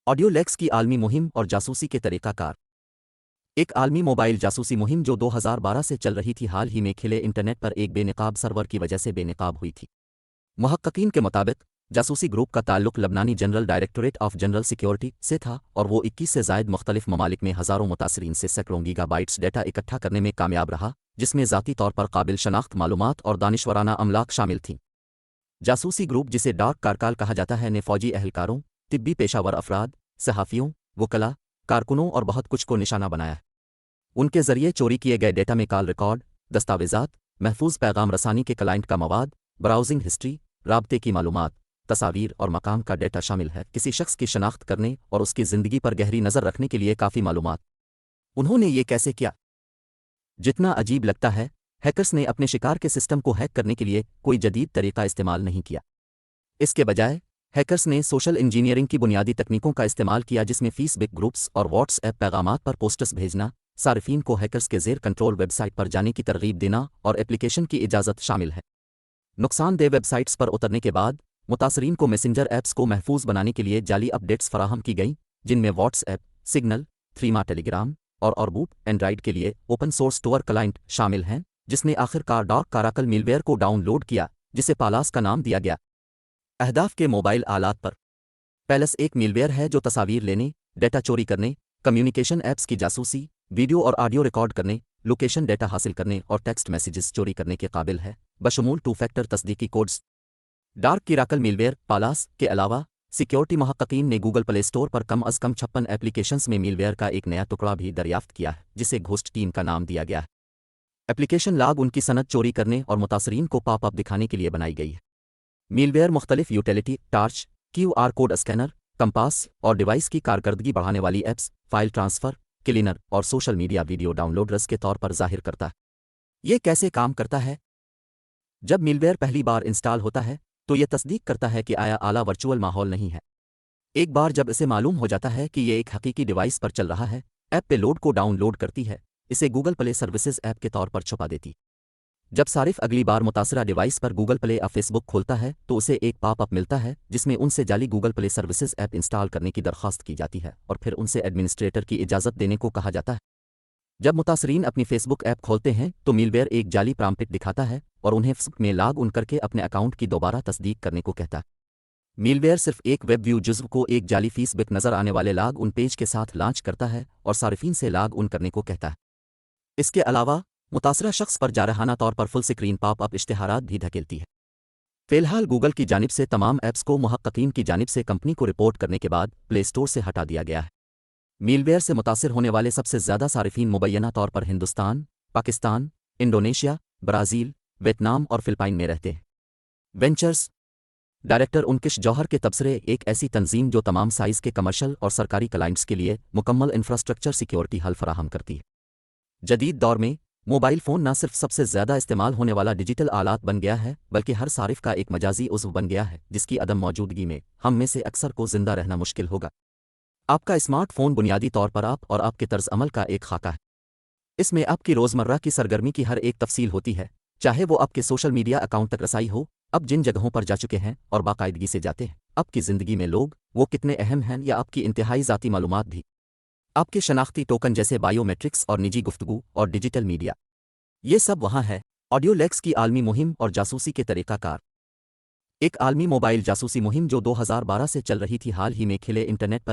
Audio lakes की आलमी मुहिम और जासूसी के तरीक़ा कार। एक आलमी मोबाइल जासूसी मुहिम जो 2012 से चल रही थी हाल ही में खिले इंटरनेट पर एक बेनकाब सर्वर की वजह से बेनकाब हुई थी। मुहक्किकीन के मुताबिक जासूसी ग्रुप का ताल्लुक लबनानी general directorate of general security से था और वो 21 से ज़ायद मुख्तलिफ ममालिक में हज़ारों मुतासरीन से सैकड़ों गीगाबाइट्स डेटा इकट्ठा करने में कामयाब रहा, जिसमें ज़ाती तौर पर काबिल शनाख्त मालूमात और दानिशवराना अमलाक शामिल थीं। जासूसी ग्रुप, जिसे डार्क कारकाल कहा जाता है, ने फ़ौजी एहलकारों, तिब्बी पेशावर अफराद, सहाफ़ियों, वकला, कारकुनों और बहुत कुछ को निशाना बनाया है। उनके ज़रिए चोरी किए गए डेटा में कॉल रिकॉर्ड, दस्तावेज़ात, महफूज पैगाम रसानी के क्लाइंट का मवाद, ब्राउजिंग हिस्ट्री, राब्ते की मालूमात, तस्वीर और मकाम का डेटा शामिल है। किसी शख्स की शनाख्त करने और उसकी ज़िंदगी पर गहरी नज़र रखने के लिए काफ़ी मालूमात। उन्होंने ये कैसे किया? जितना अजीब लगता है, हैकर्स ने अपने शिकार के सिस्टम को हैक करने के लिए कोई जदीद तरीका इस्तेमाल नहीं किया। इसके बजाय हैकर्स ने सोशल इंजीनियरिंग की बुनियादी तकनीकों का इस्तेमाल किया, जिसमें फेसबुक ग्रुप्स और व्हाट्सएप पैगामात पर पोस्टर्स भेजना, सार्फिन को हैकर्स के ज़ेर कंट्रोल वेबसाइट पर जाने की तरगीब देना और एप्लीकेशन की इजाज़त शामिल है। नुकसानदेह वेबसाइट्स पर उतरने के बाद मुतासरीन को मैसेंजर ऐप्स को महफूज बनाने के लिए जाली अपडेट्स फराहम की गईं, जिनमें व्हाट्सएप, सिग्नल, थ्रीमा, टेलीग्राम और ऑर्बूट एंड्राइड के लिए ओपन सोर्स टोर क्लाइंट शामिल हैं, जिसने आखिरकार डार्क काराकल मिलवेयर को डाउनलोड किया, जिसे पालास का नाम दिया गया। अहदाफ के मोबाइल आलात पर पैलस एक मिलवेयर है जो तस्वीर लेने, डेटा चोरी करने, कम्युनिकेशन ऐप्स की जासूसी, वीडियो और ऑडियो रिकॉर्ड करने, लोकेशन डेटा हासिल करने और टेक्स्ट मैसेजेस चोरी करने के काबिल है, बशमूल 2 फैक्टर तस्दीकी कोड्स। डार्क किराकल मिलवेयर पालास के अलावा सिक्योरिटी मुहक्किकीन ने गूगल प्ले स्टोर पर कम अज़ कम 56 एप्लीकेशंस में मिलवेयर का एक नया टुकड़ा भी दरियाफ्त किया है, जिसे घोस्ट टीम का नाम दिया गया है। एप्लीकेशन लाग उनकी सनद चोरी करने और मुतासरीन को पॉप अप दिखाने के लिए बनाई गई है। मिलवेयर मुख्तलिफ utility, torch, QR code scanner, compass और डिवाइस की कारकर्दगी बढ़ाने वाली ऐप्स, फाइल ट्रांसफ़र, क्लीनर और सोशल मीडिया वीडियो डाउनलोडर्स के तौर पर ज़ाहिर करता है। ये कैसे काम करता है? जब मिलवेयर पहली बार इंस्टॉल होता है तो यह तस्दीक करता है कि आया आला वर्चुअल माहौल नहीं है। एक बार जब इसे मालूम हो जाता है कि यह एक हकीकी डिवाइस पर चल रहा है, ऐप पे लोड को डाउनलोड करती है, इसे गूगल प्ले सर्विसेज ऐप के तौर पर छुपा देती। जब सारिफ अगली बार मुतासरा डिवाइस पर गूगल प्ले या फेसबुक खोलता है तो उसे एक पॉप अप मिलता है, जिसमें उनसे जाली Google play services app install करने की दरख्वास्त की जाती है और फिर उनसे एडमिनिस्ट्रेटर की इजाज़त देने को कहा जाता है। जब मुतासरीन अपनी फेसबुक ऐप खोलते हैं तो मिलवेयर एक जाली प्रॉम्प्ट दिखाता है और उन्हें फेसबुक में लॉग इन करके अपने अकाउंट की दोबारा तस्दीक करने को कहता है। मिलवेयर सिर्फ एक वेब व्यू जुज़्व को एक जाली फेसबुक नज़र आने वाले लॉग उन पेज के साथ लॉन्च करता है और सारिफीन से लॉग इन करने को कहता है। इसके अलावा मुतासरा शख्स पर जारहाना तौर पर फुल स्क्रीन पॉप अप इश्तिहारात भी धकेलती है। फ़िलहाल गूगल की जानिब से तमाम ऐप्स को मुहक्किकीन की जानिब से कंपनी को रिपोर्ट करने के बाद प्ले स्टोर से हटा दिया गया है। मिलवेयर से मुतासिर होने वाले सबसे ज़्यादा सारिफीन मुबैना तौर पर Hindustan, Pakistan, Indonesia, Brazil, Vietnam और फ़िलिपाइन में रहते हैं। वेंचर्स डायरेक्टर उनकिश जौहर के तबसरे एक ऐसी तंजीम जो तमाम साइज़ के कमर्शल और सरकारी क्लाइंट्स के लिए मुकम्मल इंफ्रास्ट्रक्चर सिक्योरिटी हल फराहम करती है। जदीद दौर में मोबाइल फ़ोन न सिर्फ सबसे ज़्यादा इस्तेमाल होने वाला डिजिटल आलात बन गया है, बल्कि हर सारिफ का एक मजाजी उज़्व बन गया है, जिसकी अदम मौजूदगी में हम में से अक्सर को ज़िंदा रहना मुश्किल होगा। आपका स्मार्टफ़ोन बुनियादी तौर पर आप और आपके तर्ज अमल का एक खाका है। इसमें आपकी रोज़मर्रा की सरगर्मी की हर एक तफसील होती है, चाहे वो आपके सोशल मीडिया अकाउंट तक रसाई हो, अब जिन जगहों पर जा चुके हैं और बाकायदगी से जाते हैं, आपकी ज़िंदगी में लोग वो कितने अहम हैं, या आपकी इंतहाई ज़ाती मालूमात भी, आपके शनाख्ती टोकन जैसे बायोमेट्रिक्स और निजी गुफ्तगू और डिजिटल मीडिया, ये सब वहाँ है। ऑडियो लेक्स की आलमी मुहिम और जासूसी के तरीक़ा कार। एक आलमी मोबाइल जासूसी मुहिम जो 2012 से चल रही थी हाल ही में खिले इंटरनेट पर